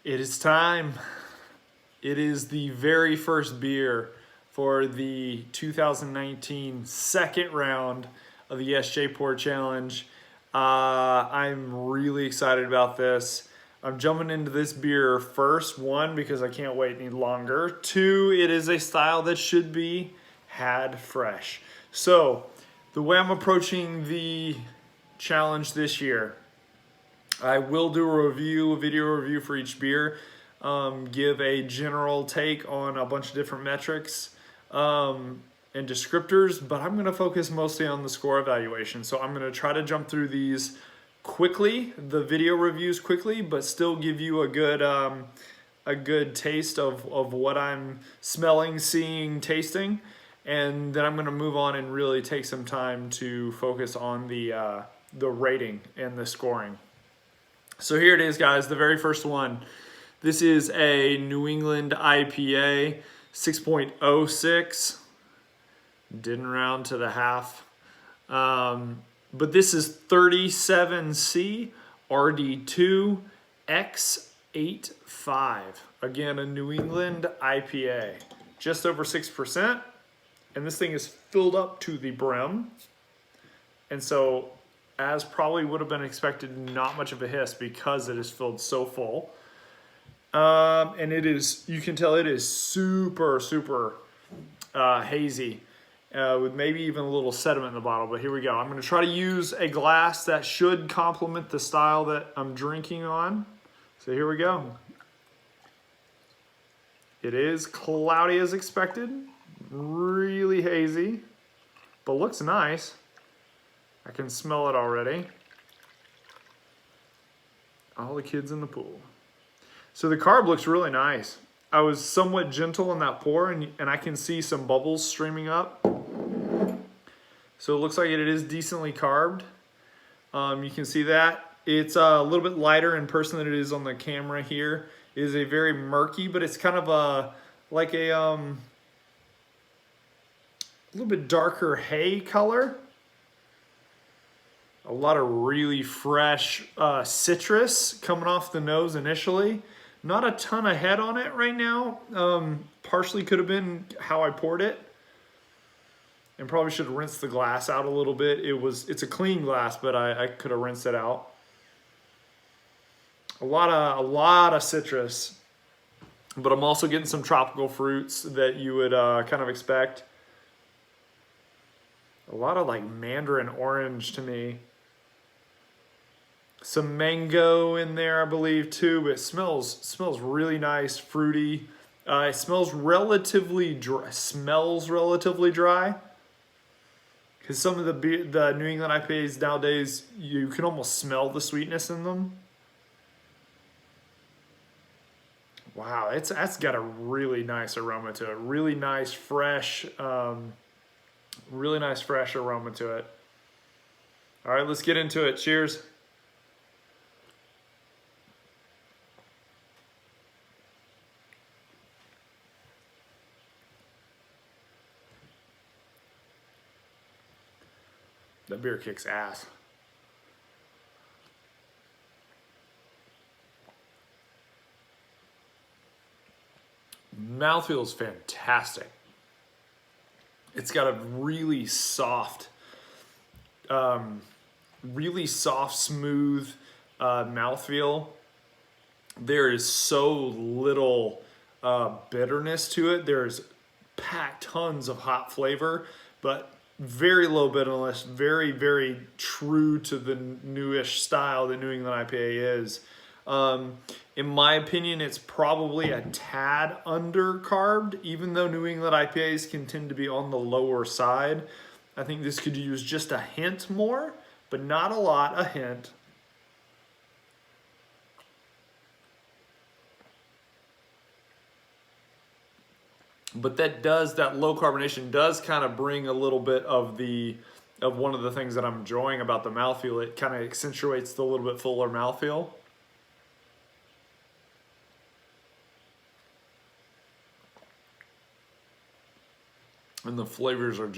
It is time. It is the very first beer for the 2019 second round of the SJPorr challenge. I'm really excited about this. I'm jumping into this beer first, one, because I can't wait any longer. Two, it is a style that should be had fresh. So the way I'm approaching the challenge this year, I will do a video review for each beer, give a general take on a bunch of different metrics and descriptors, but I'm going to focus mostly on the score evaluation. So I'm going to try to jump through these quickly, the video reviews quickly, but still give you a good taste of what I'm smelling, seeing, tasting, and then I'm going to move on and really take some time to focus on the rating and the scoring. So here it is, guys, the very first one. This is a New England IPA, 6.06. Didn't round to the half. But this is 37C-RD2-X85. Again, a New England IPA. Just over 6%. And this thing is filled up to the brim. And so, as probably would have been expected, not much of a hiss because it is filled so full. And it is, you can tell it is super hazy with maybe even a little sediment in the bottle. But here we go. I'm going to try to use a glass that should complement the style that I'm drinking on. So here we go. It is cloudy as expected, really hazy, but looks nice. I can smell it already. All the kids in the pool. So the carb looks really nice. I was somewhat gentle in that pour, and I can see some bubbles streaming up. So it looks like it is decently carbed. You can see that. It's a little bit lighter in person than it is on the camera here. It is a very murky, but it's kind of like a little bit darker hay color. A lot of really fresh citrus coming off the nose initially. Not a ton of head on it right now. Partially could have been how I poured it. And probably should have rinsed the glass out a little bit. It's a clean glass, but I could have rinsed it out. A lot of citrus. But I'm also getting some tropical fruits that you would kind of expect. A lot of like mandarin orange to me. Some mango in there, I believe, too. But it smells really nice, fruity. It smells relatively dry. Because some of the New England IPAs nowadays, you can almost smell the sweetness in them. Wow, that's got a really nice aroma to it. Really nice, fresh aroma to it. All right, let's get into it. Cheers. That beer kicks ass. Mouthfeel is fantastic. It's got a really soft, smooth mouthfeel. There is so little bitterness to it. There's packed tons of hop flavor, but very low bitterness, very true to the newish style that New England IPA is. In my opinion, it's probably a tad under-carbed, even though New England IPAs can tend to be on the lower side. I think this could use just a hint more, but not a lot, a hint. But that low carbonation does kind of bring a little bit of one of the things that I'm enjoying about the mouthfeel. It kind of accentuates the little bit fuller mouthfeel. And the flavors are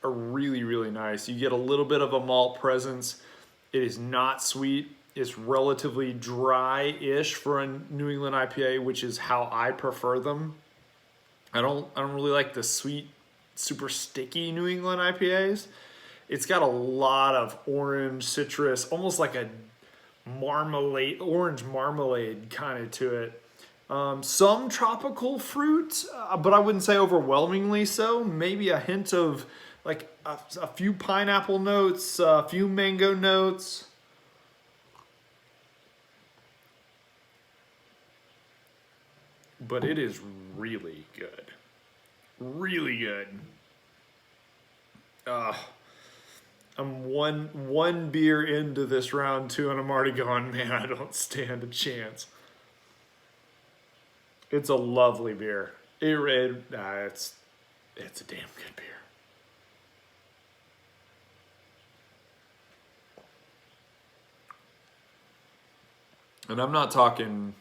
really nice. You get a little bit of a malt presence. It is not sweet. It's relatively dry-ish for a New England IPA, which is how I prefer them. I don't really like the sweet, super sticky New England IPAs. It's got a lot of orange, citrus, almost like a marmalade, orange marmalade kind of to it. Some tropical fruit, but I wouldn't say overwhelmingly so. Maybe a hint of like a few pineapple notes, a few mango notes. But it is really good. Really good. I'm one beer into this round 2 and I'm already going, man, I don't stand a chance. It's a lovely beer. It's a damn good beer. And I'm not talking,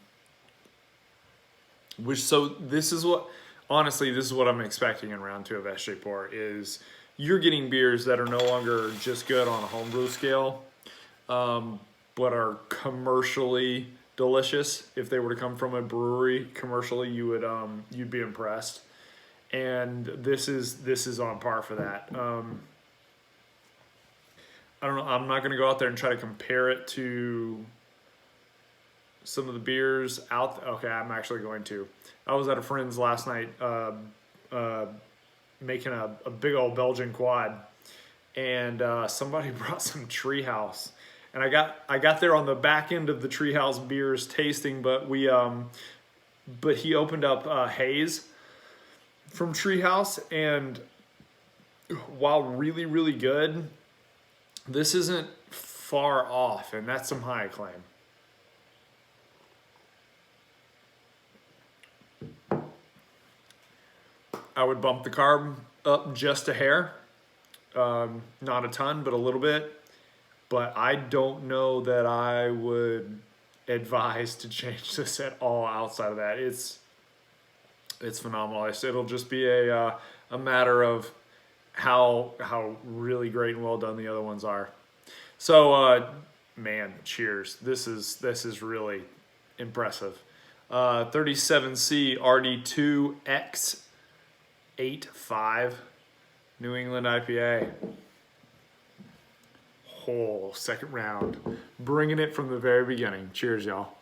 so this is what, honestly, this is what I'm expecting in round 2 of SJPorr is you're getting beers that are no longer just good on a homebrew scale, but are commercially delicious. If they were to come from a brewery commercially, you would you'd be impressed. And this is on par for that. I don't know. I'm not going to go out there and try to compare it to some of the beers out. Okay, I'm actually going to. I was at a friend's last night making a big old Belgian quad, and somebody brought some Treehouse, and I got there on the back end of the Treehouse beers tasting, but he opened up Haze from Treehouse, and while really, really good, this isn't far off, and that's some high acclaim. I would bump the carb up just a hair, not a ton, but a little bit. But I don't know that I would advise to change this at all outside of that. It's phenomenal. It'll just be a matter of how really great and well done the other ones are. So man, cheers. This is really impressive. 37C-RD2-X85 New England IPA. Whole second round. Bringing it from the very beginning. Cheers, y'all.